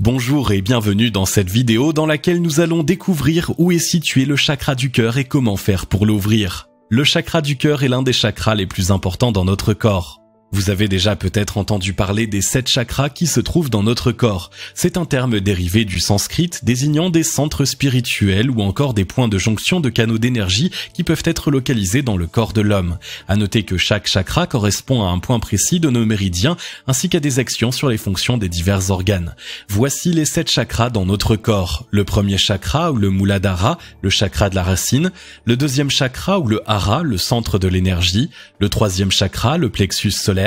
Bonjour et bienvenue dans cette vidéo dans laquelle nous allons découvrir où est situé le chakra du cœur et comment faire pour l'ouvrir. Le chakra du cœur est l'un des chakras les plus importants dans notre corps. Vous avez déjà peut-être entendu parler des 7 chakras qui se trouvent dans notre corps. C'est un terme dérivé du sanskrit désignant des centres spirituels ou encore des points de jonction de canaux d'énergie qui peuvent être localisés dans le corps de l'homme. À noter que chaque chakra correspond à un point précis de nos méridiens ainsi qu'à des actions sur les fonctions des divers organes. Voici les 7 chakras dans notre corps. Le premier chakra ou le Muladhara, le chakra de la racine. Le deuxième chakra ou le Hara, le centre de l'énergie. Le troisième chakra, le plexus solaire.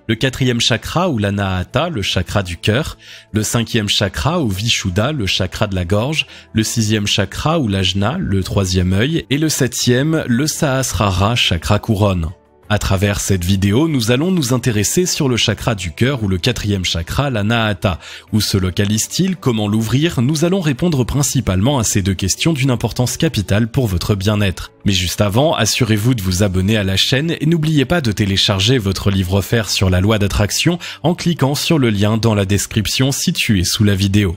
Le quatrième chakra ou l'Anahata, le chakra du cœur, le cinquième chakra ou Vishuddha, le chakra de la gorge, le sixième chakra ou l'Ajna, le troisième œil, et le septième, le Sahasrara, chakra couronne. À travers cette vidéo, nous allons nous intéresser sur le chakra du cœur ou le quatrième chakra, l'Anahata. Où se localise-t-il? Comment l'ouvrir? Nous allons répondre principalement à ces 2 questions d'une importance capitale pour votre bien-être. Mais juste avant, assurez-vous de vous abonner à la chaîne et n'oubliez pas de télécharger votre livre offert sur la loi d'attraction en cliquant sur le lien dans la description situé sous la vidéo.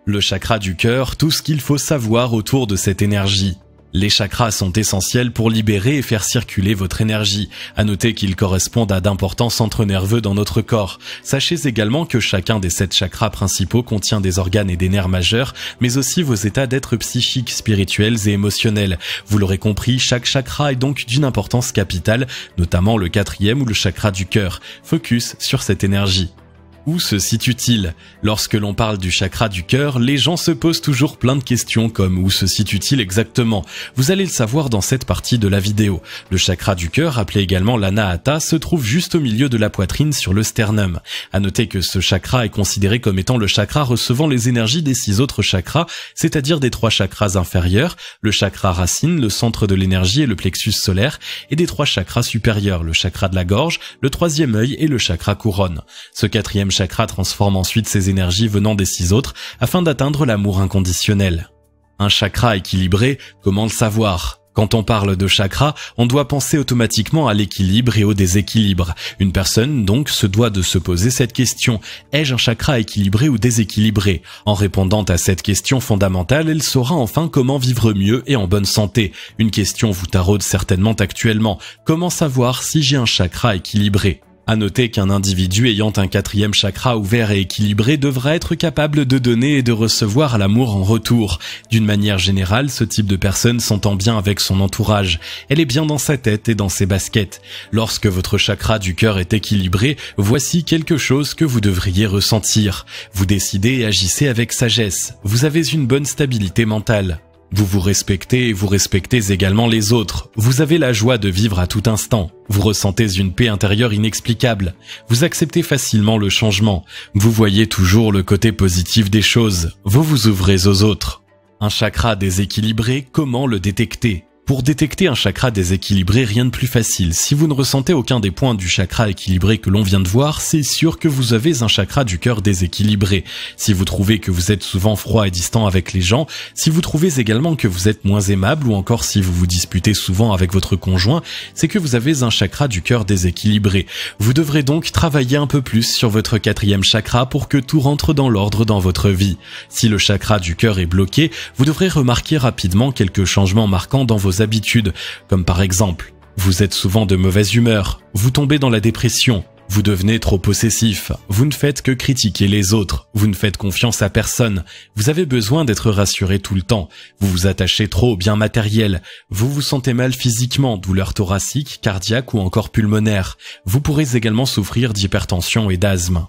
Le chakra du cœur, tout ce qu'il faut savoir autour de cette énergie. Les chakras sont essentiels pour libérer et faire circuler votre énergie. À noter qu'ils correspondent à d'importants centres nerveux dans notre corps. Sachez également que chacun des 7 chakras principaux contient des organes et des nerfs majeurs, mais aussi vos états d'être psychiques, spirituels et émotionnels. Vous l'aurez compris, chaque chakra est donc d'une importance capitale, notamment le 4e ou le chakra du cœur. Focus sur cette énergie. Où se situe-t-il? Lorsque l'on parle du chakra du cœur, les gens se posent toujours plein de questions comme où se situe-t-il exactement? Vous allez le savoir dans cette partie de la vidéo. Le chakra du cœur, appelé également l'Anahata, se trouve juste au milieu de la poitrine sur le sternum. À noter que ce chakra est considéré comme étant le chakra recevant les énergies des 6 autres chakras, c'est-à-dire des 3 chakras inférieurs, le chakra racine, le centre de l'énergie et le plexus solaire, et des 3 chakras supérieurs, le chakra de la gorge, le 3e œil et le chakra couronne. Ce 4e chakra transforme ensuite ses énergies venant des 6 autres afin d'atteindre l'amour inconditionnel. Un chakra équilibré, comment le savoir? Quand on parle de chakra, on doit penser automatiquement à l'équilibre et au déséquilibre. Une personne donc se doit de se poser cette question: ai-je un chakra équilibré ou déséquilibré? En répondant à cette question fondamentale, elle saura enfin comment vivre mieux et en bonne santé. Une question vous taraude certainement actuellement: comment savoir si j'ai un chakra équilibré? À noter qu'un individu ayant un 4e chakra ouvert et équilibré devra être capable de donner et de recevoir l'amour en retour. D'une manière générale, ce type de personne s'entend bien avec son entourage. Elle est bien dans sa tête et dans ses baskets. Lorsque votre chakra du cœur est équilibré, voici quelque chose que vous devriez ressentir. Vous décidez et agissez avec sagesse. Vous avez une bonne stabilité mentale. Vous vous respectez et vous respectez également les autres. Vous avez la joie de vivre à tout instant. Vous ressentez une paix intérieure inexplicable. Vous acceptez facilement le changement. Vous voyez toujours le côté positif des choses. Vous vous ouvrez aux autres. Un chakra déséquilibré, comment le détecter? Pour détecter un chakra déséquilibré, rien de plus facile. Si vous ne ressentez aucun des points du chakra équilibré que l'on vient de voir, c'est sûr que vous avez un chakra du cœur déséquilibré. Si vous trouvez que vous êtes souvent froid et distant avec les gens, si vous trouvez également que vous êtes moins aimable ou encore si vous vous disputez souvent avec votre conjoint, c'est que vous avez un chakra du cœur déséquilibré. Vous devrez donc travailler un peu plus sur votre 4e chakra pour que tout rentre dans l'ordre dans votre vie. Si le chakra du cœur est bloqué, vous devrez remarquer rapidement quelques changements marquants dans vos habitudes, comme par exemple, vous êtes souvent de mauvaise humeur, vous tombez dans la dépression, vous devenez trop possessif, vous ne faites que critiquer les autres, vous ne faites confiance à personne, vous avez besoin d'être rassuré tout le temps, vous vous attachez trop aux biens matériels, vous vous sentez mal physiquement, douleurs thoraciques, cardiaques ou encore pulmonaires. Vous pourrez également souffrir d'hypertension et d'asthme.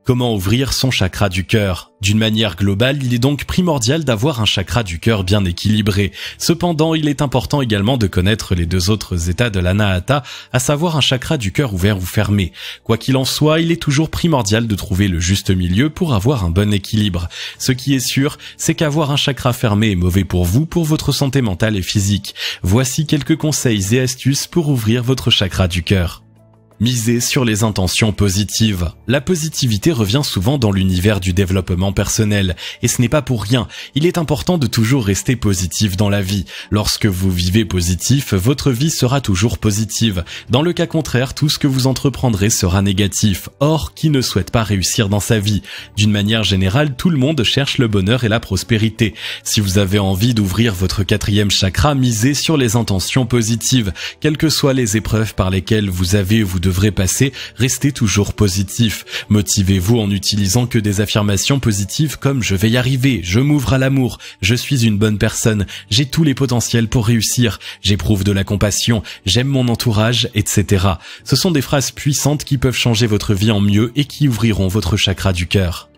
Comment ouvrir son chakra du cœur? D'une manière globale, il est donc primordial d'avoir un chakra du cœur bien équilibré. Cependant, il est important également de connaître les 2 autres états de l'Anahata, à savoir un chakra du cœur ouvert ou fermé. Quoi qu'il en soit, il est toujours primordial de trouver le juste milieu pour avoir un bon équilibre. Ce qui est sûr, c'est qu'avoir un chakra fermé est mauvais pour vous, pour votre santé mentale et physique. Voici quelques conseils et astuces pour ouvrir votre chakra du cœur. Misez sur les intentions positives. La positivité revient souvent dans l'univers du développement personnel, et ce n'est pas pour rien. Il est important de toujours rester positif dans la vie. Lorsque vous vivez positif, votre vie sera toujours positive. Dans le cas contraire, tout ce que vous entreprendrez sera négatif. Or, qui ne souhaite pas réussir dans sa vie? D'une manière générale, tout le monde cherche le bonheur et la prospérité. Si vous avez envie d'ouvrir votre 4e chakra, misez sur les intentions positives. Quelles que soient les épreuves par lesquelles vous devrez passer, restez toujours positif. Motivez-vous en n'utilisant que des affirmations positives comme « je vais y arriver »,« je m'ouvre à l'amour »,« je suis une bonne personne »,« j'ai tous les potentiels pour réussir »,« j'éprouve de la compassion »,« j'aime mon entourage », etc. Ce sont des phrases puissantes qui peuvent changer votre vie en mieux et qui ouvriront votre chakra du cœur.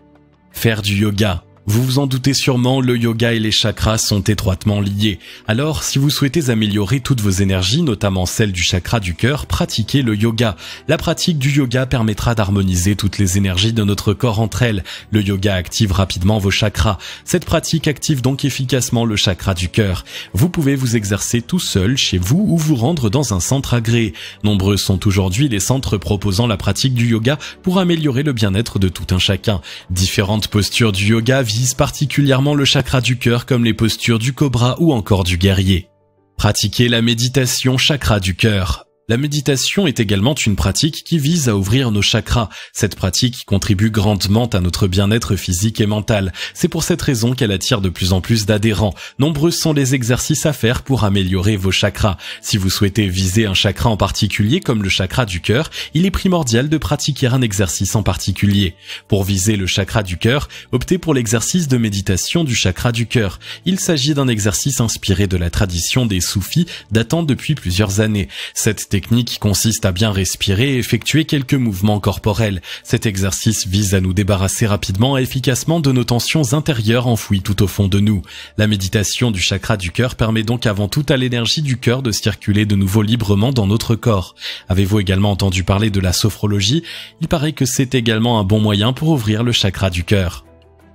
Faire du yoga. Vous vous en doutez sûrement, le yoga et les chakras sont étroitement liés. Alors, si vous souhaitez améliorer toutes vos énergies, notamment celle du chakra du cœur, pratiquez le yoga. La pratique du yoga permettra d'harmoniser toutes les énergies de notre corps entre elles. Le yoga active rapidement vos chakras. Cette pratique active donc efficacement le chakra du cœur. Vous pouvez vous exercer tout seul, chez vous, ou vous rendre dans un centre agréé. Nombreux sont aujourd'hui les centres proposant la pratique du yoga pour améliorer le bien-être de tout un chacun. Différentes postures du yoga visent particulièrement le chakra du cœur comme les postures du cobra ou encore du guerrier. Pratiquez la méditation chakra du cœur. La méditation est également une pratique qui vise à ouvrir nos chakras. Cette pratique contribue grandement à notre bien-être physique et mental. C'est pour cette raison qu'elle attire de plus en plus d'adhérents. Nombreux sont les exercices à faire pour améliorer vos chakras. Si vous souhaitez viser un chakra en particulier, comme le chakra du cœur, il est primordial de pratiquer un exercice en particulier. Pour viser le chakra du cœur, optez pour l'exercice de méditation du chakra du cœur. Il s'agit d'un exercice inspiré de la tradition des soufis datant depuis plusieurs années. Cette technique consiste à bien respirer et effectuer quelques mouvements corporels. Cet exercice vise à nous débarrasser rapidement et efficacement de nos tensions intérieures enfouies tout au fond de nous. La méditation du chakra du cœur permet donc avant tout à l'énergie du cœur de circuler de nouveau librement dans notre corps. Avez-vous également entendu parler de la sophrologie? Il paraît que c'est également un bon moyen pour ouvrir le chakra du cœur.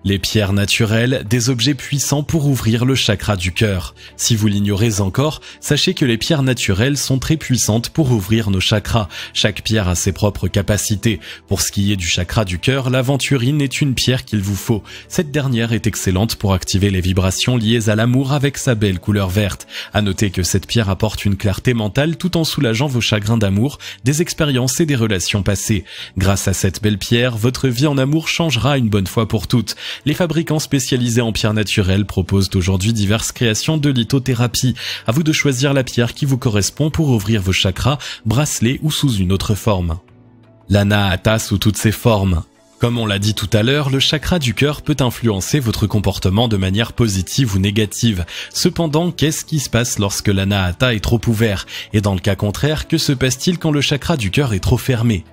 Les pierres naturelles, des objets puissants pour ouvrir le chakra du cœur. Si vous l'ignorez encore, sachez que les pierres naturelles sont très puissantes pour ouvrir nos chakras. Chaque pierre a ses propres capacités. Pour ce qui est du chakra du cœur, l'aventurine est une pierre qu'il vous faut. Cette dernière est excellente pour activer les vibrations liées à l'amour avec sa belle couleur verte. À noter que cette pierre apporte une clarté mentale tout en soulageant vos chagrins d'amour, des expériences et des relations passées. Grâce à cette belle pierre, votre vie en amour changera une bonne fois pour toutes. Les fabricants spécialisés en pierres naturelles proposent aujourd'hui diverses créations de lithothérapie. À vous de choisir la pierre qui vous correspond pour ouvrir vos chakras, bracelets ou sous une autre forme. L'anahata sous toutes ses formes. Comme on l'a dit tout à l'heure, le chakra du cœur peut influencer votre comportement de manière positive ou négative. Cependant, qu'est-ce qui se passe lorsque l'anahata est trop ouvert? Et dans le cas contraire, que se passe-t-il quand le chakra du cœur est trop fermé?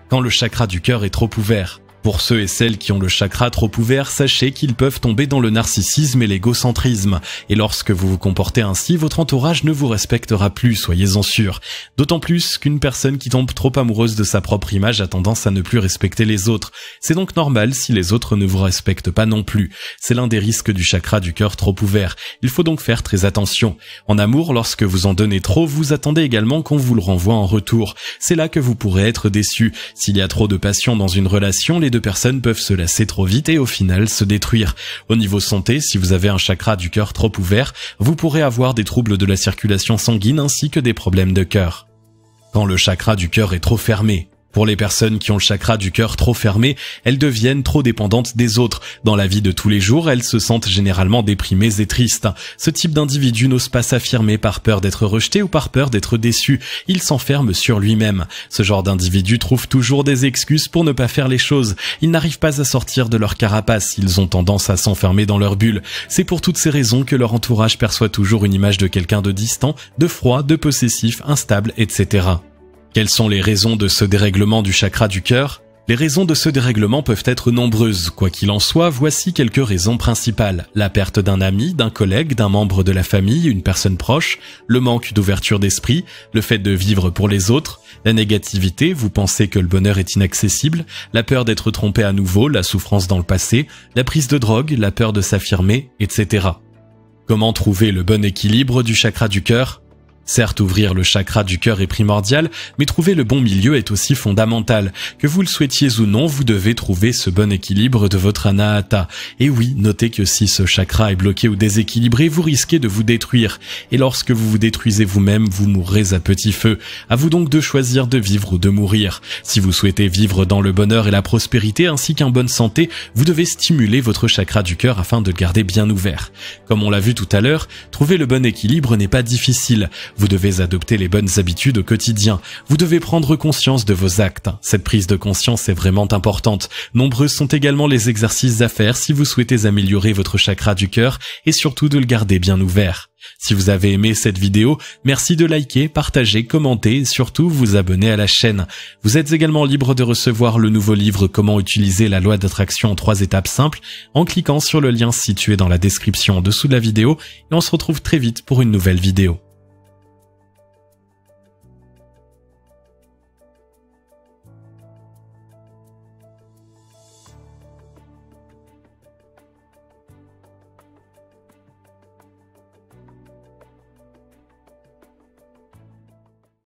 Quand le chakra du cœur est trop ouvert. Pour ceux et celles qui ont le chakra trop ouvert, sachez qu'ils peuvent tomber dans le narcissisme et l'égocentrisme. Et lorsque vous vous comportez ainsi, votre entourage ne vous respectera plus, soyez-en sûrs. D'autant plus qu'une personne qui tombe trop amoureuse de sa propre image a tendance à ne plus respecter les autres. C'est donc normal si les autres ne vous respectent pas non plus. C'est l'un des risques du chakra du cœur trop ouvert. Il faut donc faire très attention. En amour, lorsque vous en donnez trop, vous attendez également qu'on vous le renvoie en retour. C'est là que vous pourrez être déçu. S'il y a trop de passion dans une relation, les deux personnes peuvent se lasser trop vite et au final se détruire. Au niveau santé, si vous avez un chakra du cœur trop ouvert, vous pourrez avoir des troubles de la circulation sanguine ainsi que des problèmes de cœur. Quand le chakra du cœur est trop fermé. Pour les personnes qui ont le chakra du cœur trop fermé, elles deviennent trop dépendantes des autres. Dans la vie de tous les jours, elles se sentent généralement déprimées et tristes. Ce type d'individu n'ose pas s'affirmer par peur d'être rejeté ou par peur d'être déçu. Il s'enferme sur lui-même. Ce genre d'individu trouve toujours des excuses pour ne pas faire les choses. Ils n'arrivent pas à sortir de leur carapace. Ils ont tendance à s'enfermer dans leur bulle. C'est pour toutes ces raisons que leur entourage perçoit toujours une image de quelqu'un de distant, de froid, de possessif, instable, etc. Quelles sont les raisons de ce dérèglement du chakra du cœur? Les raisons de ce dérèglement peuvent être nombreuses. Quoi qu'il en soit, voici quelques raisons principales. La perte d'un ami, d'un collègue, d'un membre de la famille, une personne proche, le manque d'ouverture d'esprit, le fait de vivre pour les autres, la négativité, vous pensez que le bonheur est inaccessible, la peur d'être trompé à nouveau, la souffrance dans le passé, la prise de drogue, la peur de s'affirmer, etc. Comment trouver le bon équilibre du chakra du cœur? Certes, ouvrir le chakra du cœur est primordial, mais trouver le bon milieu est aussi fondamental. Que vous le souhaitiez ou non, vous devez trouver ce bon équilibre de votre anahata. Et oui, notez que si ce chakra est bloqué ou déséquilibré, vous risquez de vous détruire. Et lorsque vous vous détruisez vous-même, vous mourrez à petit feu. À vous donc de choisir de vivre ou de mourir. Si vous souhaitez vivre dans le bonheur et la prospérité ainsi qu'en bonne santé, vous devez stimuler votre chakra du cœur afin de le garder bien ouvert. Comme on l'a vu tout à l'heure, trouver le bon équilibre n'est pas difficile. Vous devez adopter les bonnes habitudes au quotidien. Vous devez prendre conscience de vos actes. Cette prise de conscience est vraiment importante. Nombreux sont également les exercices à faire si vous souhaitez améliorer votre chakra du cœur et surtout de le garder bien ouvert. Si vous avez aimé cette vidéo, merci de liker, partager, commenter et surtout vous abonner à la chaîne. Vous êtes également libre de recevoir le nouveau livre Comment utiliser la loi d'attraction en 3 étapes simples en cliquant sur le lien situé dans la description en dessous de la vidéo et on se retrouve très vite pour une nouvelle vidéo.